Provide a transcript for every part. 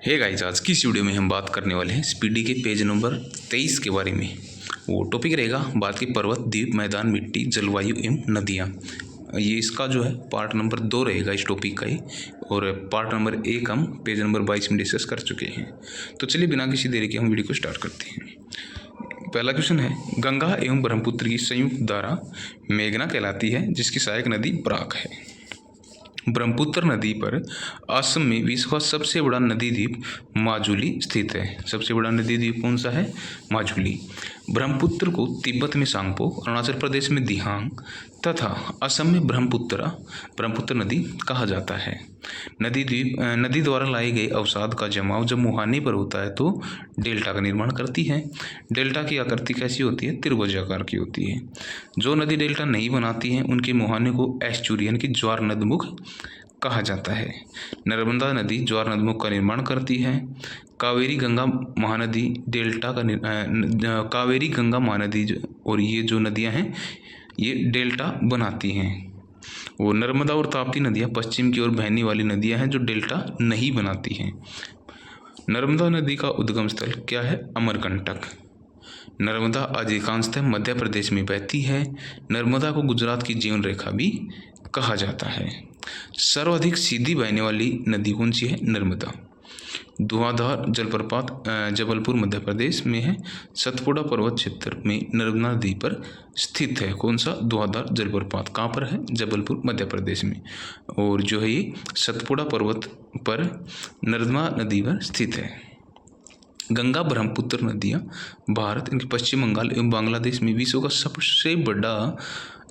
Hey guys, आज की इस वीडियो में हम बात करने वाले हैं स्पीडी के पेज नंबर 23 के बारे में। वो टॉपिक रहेगा भारत के पर्वत, द्वीप, मैदान, मिट्टी, जलवायु एवं नदियाँ। ये इसका जो है पार्ट नंबर 2 रहेगा इस टॉपिक का ही, और पार्ट नंबर 1 हम पेज नंबर 22 में डिस्कस कर चुके हैं। तो चलिए बिना किसी देरी के हम वीडियो को स्टार्ट करते हैं। पहला क्वेश्चन है, गंगा एवं ब्रह्मपुत्र की संयुक्त धारा मेघना कहलाती है, जिसकी सहायक नदी बराक है। ब्रह्मपुत्र नदी पर असम में विश्व का सबसे बड़ा नदी द्वीप माजुली स्थित है। सबसे बड़ा नदी द्वीप कौन सा है? माजुली। ब्रह्मपुत्र को तिब्बत में सांगपो, अरुणाचल प्रदेश में दिहांग तथा असम में ब्रह्मपुत्र नदी कहा जाता है। नदी द्वारा लाए गए अवसाद का जमाव जब मुहाने पर होता है तो डेल्टा का निर्माण करती है। डेल्टा की आकृति कैसी होती है? त्रिभुजाकार की होती है। जो नदी डेल्टा नहीं बनाती हैं उनके मुहाने को एस्चुरियन की ज्वार नदमुख कहा जाता है। नर्मदा नदी ज्वार नदमुख का निर्माण करती है। कावेरी गंगा महानदी और ये जो नदियां हैं ये डेल्टा बनाती हैं। वो नर्मदा और ताप्ती नदियां पश्चिम की ओर बहने वाली नदियां हैं जो डेल्टा नहीं बनाती हैं। नर्मदा नदी का उद्गम स्थल क्या है? अमरकंटक। नर्मदा अधिकांशतः मध्य प्रदेश में बहती है। नर्मदा को गुजरात की जीवन रेखा भी कहा जाता है। सर्वाधिक सीधी बहने वाली नदी कौन सी है? नर्मदा। धुआंधार जलप्रपात जबलपुर मध्य प्रदेश में है। सतपुड़ा पर्वत क्षेत्र में नर्मदा नदी पर स्थित है। कौन सा? धुआंधार जलप्रपात। कहाँ पर है? जबलपुर मध्य प्रदेश में। और जो है ये सतपुड़ा पर्वत पर नर्मदा नदी पर स्थित है। गंगा ब्रह्मपुत्र नदियाँ भारत, इनके पश्चिम बंगाल एवं बांग्लादेश में विश्व का सबसे बड़ा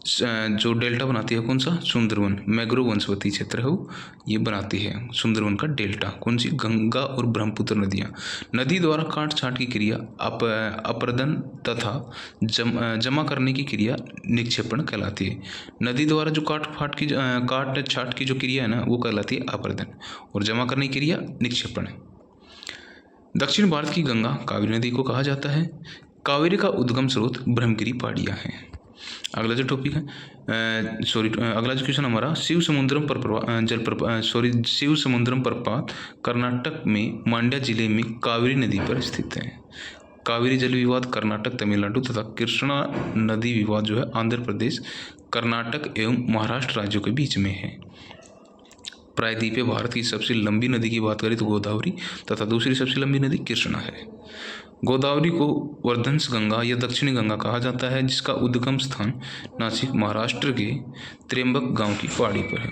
जो डेल्टा बनाती है कौन सा? सुंदरवन। मैग्रोव वनस्पति क्षेत्र है वो, ये बनाती है सुंदरवन का डेल्टा। कौन सी? गंगा और ब्रह्मपुत्र नदियाँ। नदी द्वारा काट छाट की क्रिया अपरदन तथा जमा करने की क्रिया निक्षेपण कहलाती है। नदी द्वारा जो काट छाट की जो क्रिया है ना वो कहलाती है अपरदन, और जमा करने की क्रिया निक्षेपण। दक्षिण भारत की गंगा कावेरी नदी को कहा जाता है। कावेरी का उद्गम स्रोत ब्रह्मगिरी पहाड़ियाँ हैं। अगला जो टॉपिक है अगला जो क्वेश्चन हमारा, शिव समुद्रम प्रपात कर्नाटक में मांड्या जिले में कावेरी नदी पर स्थित है। कावेरी जल विवाद कर्नाटक, तमिलनाडु तथा कृष्णा नदी विवाद जो है आंध्र प्रदेश, कर्नाटक एवं महाराष्ट्र राज्यों के बीच में है। प्रायद्वीपीय भारत की सबसे लंबी नदी की बात करें तो गोदावरी तथा दूसरी सबसे लंबी नदी कृष्णा है। गोदावरी को वर्धंस गंगा या दक्षिणी गंगा कहा जाता है, जिसका उद्गम स्थान नासिक महाराष्ट्र के त्र्यंबक गांव की पहाड़ी पर है।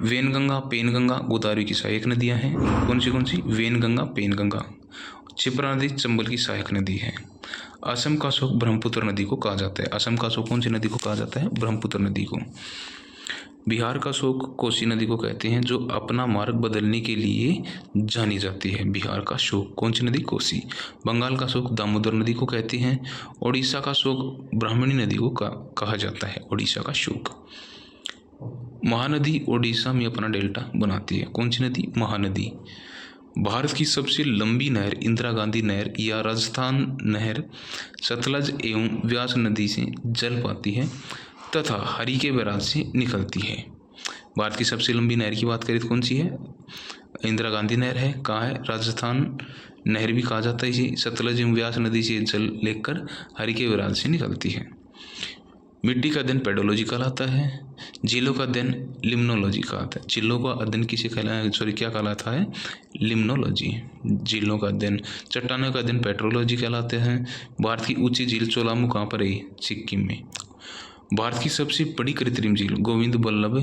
वेनगंगा, पेनगंगा गोदावरी की सहायक नदियां हैं। कौन सी? वेनगंगा, पेनगंगा। क्षिप्रा नदी चंबल की सहायक नदी है। असम का शोक ब्रह्मपुत्र नदी को कहा जाता है। असम का शोक कौन सी नदी को कहा जाता है? ब्रह्मपुत्र नदी को। बिहार का शोक कोसी नदी को कहते हैं, जो अपना मार्ग बदलने के लिए जानी जाती है। बिहार का शोक कौन सी नदी? कोसी। बंगाल का शोक दामोदर नदी को कहते हैं। ओडिशा का शोक ब्राह्मणी नदी को कहा जाता है। ओडिशा का शोक। महानदी ओडिशा में अपना डेल्टा बनाती है। कौन सी नदी? महानदी। भारत की सबसे लंबी नहर इंदिरा गांधी नहर या राजस्थान नहर सतलज एवं व्यास नदी से जल पाती है तथा हरिके बैराज से निकलती है। भारत की सबसे लंबी नहर की बात करें तो कौन सी है? इंदिरा गांधी नहर है। कहाँ है? राजस्थान नहर भी कहा जाता है इसे। सतलज एवं व्यास नदी से जल लेकर हरिके बैराज से निकलती है। मिट्टी का अध्ययन पेडोलॉजी कहलाता है। झीलों का अध्ययन लिम्नोलॉजी कहलाता है। झीलों का अध्ययन क्या कहलाता है? लिम्नोलॉजी। झीलों का अध्ययन। चट्टानों का अध्ययन पेट्रोलॉजी कहलाते हैं। भारत की ऊंची झील चोलामू कहाँ पर है? सिक्किम में। भारत की सबसे बड़ी कृत्रिम झील गोविंद बल्लभ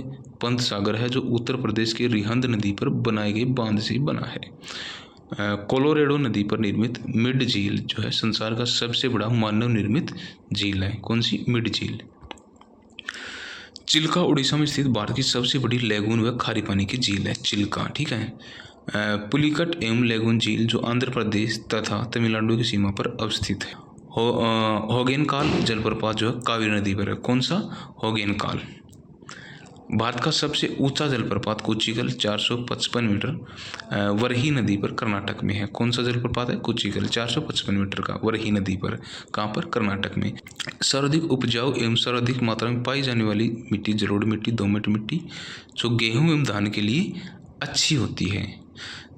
पंत सागर है, जो उत्तर प्रदेश के रिहंद नदी पर बनाए गए बांध से बना है। कोलोरेडो नदी पर निर्मित मिड झील जो है संसार का सबसे बड़ा मानव निर्मित झील है। कौन सी? मिड झील। चिल्का उड़ीसा में स्थित भारत की सबसे बड़ी लैगून व खारे पानी की झील है। चिल्का, ठीक है। पुलिकट एवं लैगून झील जो आंध्र प्रदेश तथा तमिलनाडु की सीमा पर अवस्थित है। होगेनकाल जलप्रपात जो है कावेरी नदी पर है। कौन सा? होगेनकाल। भारत का सबसे ऊंचा जलप्रपात कुचिकल 455 मीटर वरही नदी पर कर्नाटक में है। कौन सा जलप्रपात है? कुचिकल 455 मीटर का वरही नदी पर। कहाँ पर? कर्नाटक में। सर्वाधिक उपजाऊ एवं सर्वाधिक मात्रा में पाई जाने वाली मिट्टी जलोढ़ मिट्टी, दोमट मिट्टी, जो गेहूं एवं धान के लिए अच्छी होती है।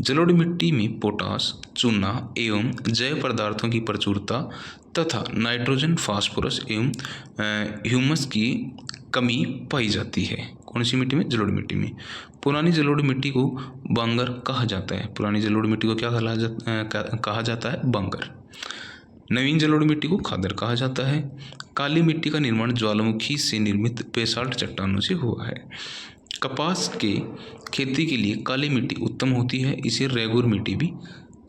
जलोढ़ मिट्टी में पोटास, चूना एवं जैव पदार्थों की प्रचुरता तथा नाइट्रोजन, फास्फोरस एवं ह्यूमस की कमी पाई जाती है। कौन सी मिट्टी में? जलोढ़ मिट्टी में। पुरानी जलोढ़ मिट्टी को बांगर कहा जाता है। पुरानी जलोढ़ मिट्टी को क्या कहा जाता है? बांगर। नवीन जलोढ़ मिट्टी को खादर कहा जाता है। काली मिट्टी का निर्माण ज्वालामुखी से निर्मित बेसाल्ट चट्टानों से हुआ है। कपास के खेती के लिए काली मिट्टी उत्तम होती है, इसे रेगुर मिट्टी भी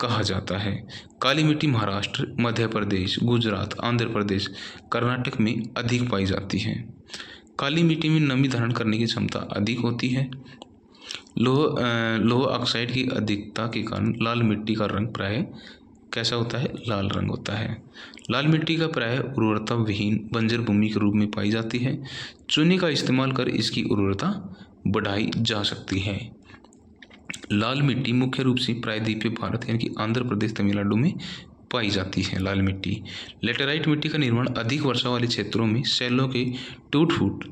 कहा जाता है। काली मिट्टी महाराष्ट्र, मध्य प्रदेश, गुजरात, आंध्र प्रदेश, कर्नाटक में अधिक पाई जाती है। काली मिट्टी में नमी धारण करने की क्षमता अधिक होती है। लोह ऑक्साइड की अधिकता के कारण लाल मिट्टी का रंग प्रायः कैसा होता है? लाल रंग होता है। लाल मिट्टी का प्रायः उर्वरता विहीन बंजर भूमि के रूप में पाई जाती है। चूने का इस्तेमाल कर इसकी उर्वरता बढ़ाई जा सकती है। लाल मिट्टी मुख्य रूप से प्रायद्वीपीय भारत यानी कि आंध्र प्रदेश, तमिलनाडु में पाई जाती है लाल मिट्टी। लेटेराइट मिट्टी का निर्माण अधिक वर्षा वाले क्षेत्रों में शैलों के टूट-फूट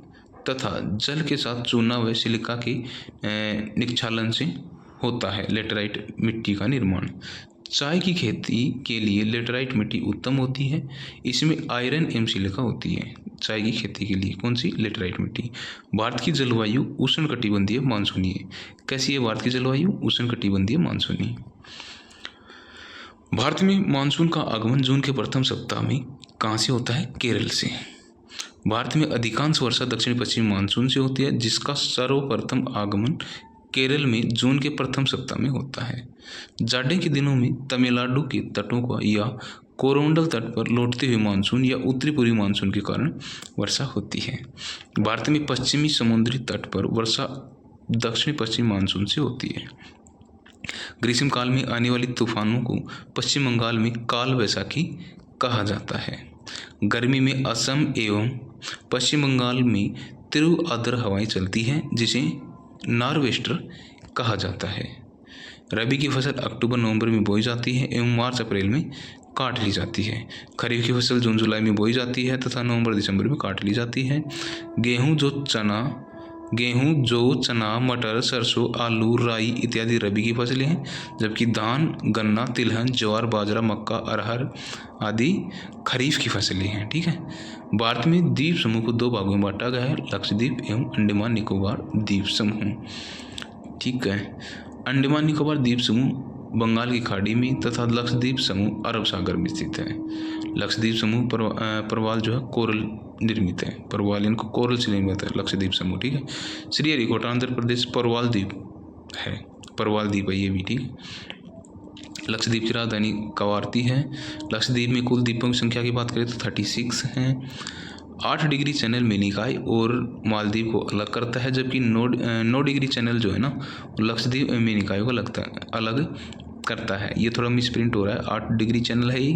तथा जल के साथ चूना व सिलिका के निक्षालन से होता है। लेटेराइट मिट्टी का निर्माण चाय की खेती के लिए लेटेराइट मिट्टी उत्तम होती है। इसमें आयरन एवं सिलिका होती है। चाय की खेती के लिए कौन सी? लेटेराइट मिट्टी। भारत की जलवायु उष्णकटिबंधीय मानसूनी है। कैसी है भारत की जलवायु? उष्णकटिबंधीय मानसूनी। भारत में मानसून का आगमन जून के प्रथम सप्ताह में कहाँ से होता है? केरल से। भारत में अधिकांश वर्षा दक्षिण पश्चिमी मानसून से होती है, जिसका सर्वप्रथम आगमन केरल में जून के प्रथम सप्ताह में होता है। जाड़े के दिनों में तमिलनाडु के तटों का या कोरोमंडल तट पर लौटते हुए मानसून या उत्तरी पूर्वी मानसून के कारण वर्षा होती है। भारत में पश्चिमी समुद्री तट पर वर्षा दक्षिण पश्चिमी मानसून से होती है। ग्रीष्म काल में आने वाली तूफानों को पश्चिम बंगाल में काल वैशाखी कहा जाता है। गर्मी में असम एवं पश्चिम बंगाल में तीव्र आर्द्र हवाएं चलती हैं, जिसे नॉर्वेस्टर कहा जाता है। रबी की फसल अक्टूबर नवंबर में बोई जाती है एवं मार्च अप्रैल में काट ली जाती है। खरीफ की फसल जून जुलाई में बोई जाती है तथा नवंबर दिसंबर में काट ली जाती है। गेहूं, जौ, चना, मटर, सरसों, आलू, राई इत्यादि रबी की फसलें हैं, जबकि धान, गन्ना, तिलहन, ज्वार, बाजरा, मक्का, अरहर आदि खरीफ की फसलें हैं। ठीक है। भारत में द्वीप समूह को दो भागों में बांटा गया है, लक्षद्वीप एवं अंडमान निकोबार द्वीप समूह। ठीक है। अंडमान निकोबार द्वीप समूह बंगाल की खाड़ी में तथा लक्षद्वीप समूह अरब सागर में स्थित है। लक्षद्वीप समूह परवाल जो है कोरल निर्मित है। परवाल इनको कोरल से निर्मित है लक्षद्वीप समूह। ठीक है। श्रीहरिकोटा आंध्र प्रदेश परवाल द्वीप है। परवाल द्वीप है ये भी। ठीक है। लक्षद्वीप की राजधानी कवारती है। लक्षद्वीप में कुल द्वीपों की संख्या की बात करें तो 36 हैं। 8 डिग्री चैनल मेनिकाई और मालदीव को अलग करता है, जबकि 9 डिग्री चैनल जो है ना लक्षद्वीप मेनिकाई को अलग करता है। ये थोड़ा मिसप्रिंट हो रहा है। 8 डिग्री चैनल है ही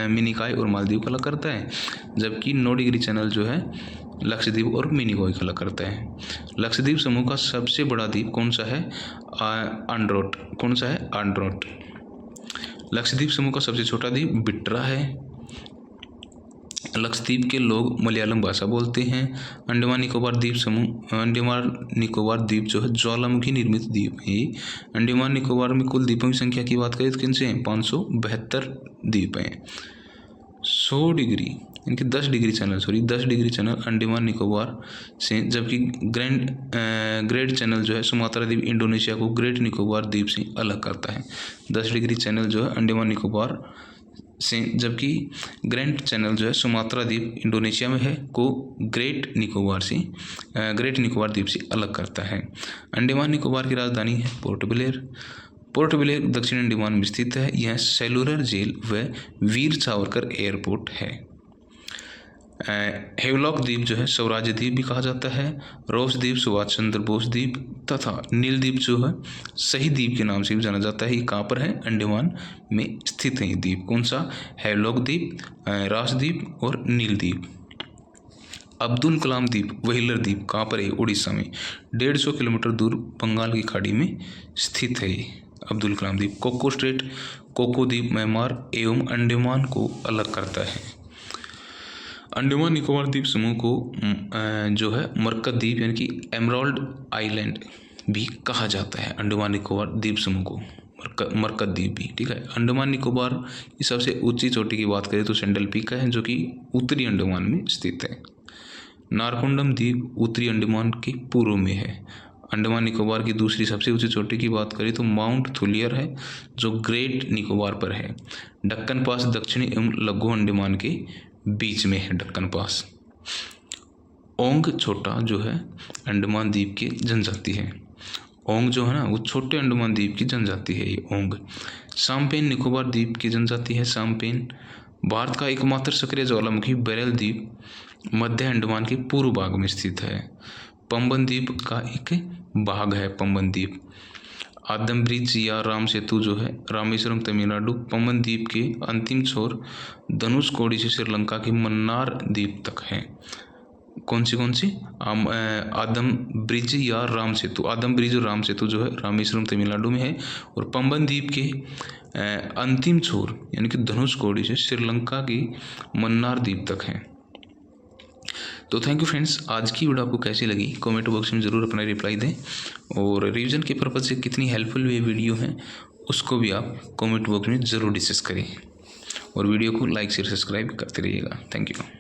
मेनिकाई और मालदीव को अलग करता है, जबकि 9 डिग्री चैनल जो है लक्षद्वीप और मिनिकॉय को अलग करता है। लक्षद्वीप समूह का सबसे बड़ा द्वीप कौन सा है? आंड्रोट। कौन सा है? आंड्रोट। लक्षद्वीप समूह का सबसे छोटा द्वीप बिट्रा है। लक्षद्वीप के लोग मलयालम भाषा बोलते हैं। अंडमान निकोबार द्वीप जो है ज्वालामुखी निर्मित द्वीप है। अंडमान निकोबार में कुल द्वीपों की संख्या की बात करें तो किनसे हैं? 572 द्वीप हैं। 100 डिग्री यानी कि 10 डिग्री चैनल अंडमान निकोबार से, जबकि ग्रेट चैनल जो है सुमात्रा द्वीप इंडोनेशिया को ग्रेट निकोबार द्वीप से अलग करता है। 10 डिग्री चैनल जो है अंडमान निकोबार से, जबकि ग्रैंड चैनल जो है सुमात्रा द्वीप इंडोनेशिया में है को ग्रेट निकोबार द्वीप से अलग करता है। अंडमान निकोबार की राजधानी है पोर्ट ब्लेयर। पोर्ट ब्लेयर दक्षिण अंडमान में स्थित है। यह सेलुलर जेल व वीर सावरकर एयरपोर्ट है। हेवलॉक द्वीप जो है स्वराज्य द्वीप भी कहा जाता है। रोस द्वीप सुभाष चंद्र बोस द्वीप तथा नील द्वीप जो है शहीद द्वीप के नाम से भी जाना जाता है। ये कहाँ पर है? अंडमान में स्थित है ये द्वीप। कौन सा? हेवलॉक द्वीप, रास द्वीप और नील द्वीप। अब्दुल कलाम द्वीप व्हीलर द्वीप कहाँ पर है? उड़ीसा में। 150 किलोमीटर दूर बंगाल की खाड़ी में स्थित है अब्दुल कलाम द्वीप। कोको स्ट्रेट कोको द्वीप म्यांमार एवं अंडमान को अलग करता है। अंडमान निकोबार द्वीप समूह को जो है मरकत द्वीप यानी कि एमराल्ड आइलैंड भी कहा जाता है, अंडमान निकोबार द्वीप समूह को, मरकत द्वीप भी, ठीक है। अंडमान निकोबार की सबसे ऊंची चोटी की बात करें तो सेंट्रल पीक है, जो कि उत्तरी अंडमान में स्थित है। नारकोंडम द्वीप उत्तरी अंडमान के पूर्व में है। अंडमान निकोबार की दूसरी सबसे ऊंची चोटी की बात करें तो माउंट थुलियर है, जो ग्रेट निकोबार पर है। दक्कन पास दक्षिणी एवं लघु अंडमान के बीच में है, दक्कन पास। ओंग छोटा जो है अंडमान द्वीप की जनजाति है। ओंग जो है ना वो छोटे अंडमान द्वीप की जनजाति है, ये ओंग। साम्पेन निकोबार द्वीप की जनजाति है। साम्पेन भारत का एकमात्र सक्रिय ज्वालामुखी बेरल द्वीप मध्य अंडमान के पूर्व भाग में स्थित है। पंबन द्वीप का एक भाग है, पंबन द्वीप। आदम ब्रिज या राम सेतु जो है रामेश्वरम तमिलनाडु पंबन द्वीप के अंतिम छोर धनुषकोडी से श्रीलंका के मन्नार द्वीप तक है। कौन सी आदम ब्रिज या राम सेतु, आदम ब्रिज और राम सेतु जो है रामेश्वरम तमिलनाडु में है, और पंबन द्वीप के अंतिम छोर यानी कि धनुषकोडी से श्रीलंका की मन्नार द्वीप तक है। तो थैंक यू फ्रेंड्स, आज की वीडियो आपको कैसी लगी कमेंट बॉक्स में ज़रूर अपना रिप्लाई दें, और रिवीजन के पर्पज़ से कितनी हेल्पफुल ये वीडियो है उसको भी आप कमेंट बॉक्स में ज़रूर डिस्कस करें, और वीडियो को लाइक शेयर सब्सक्राइब करते रहिएगा। Thank you.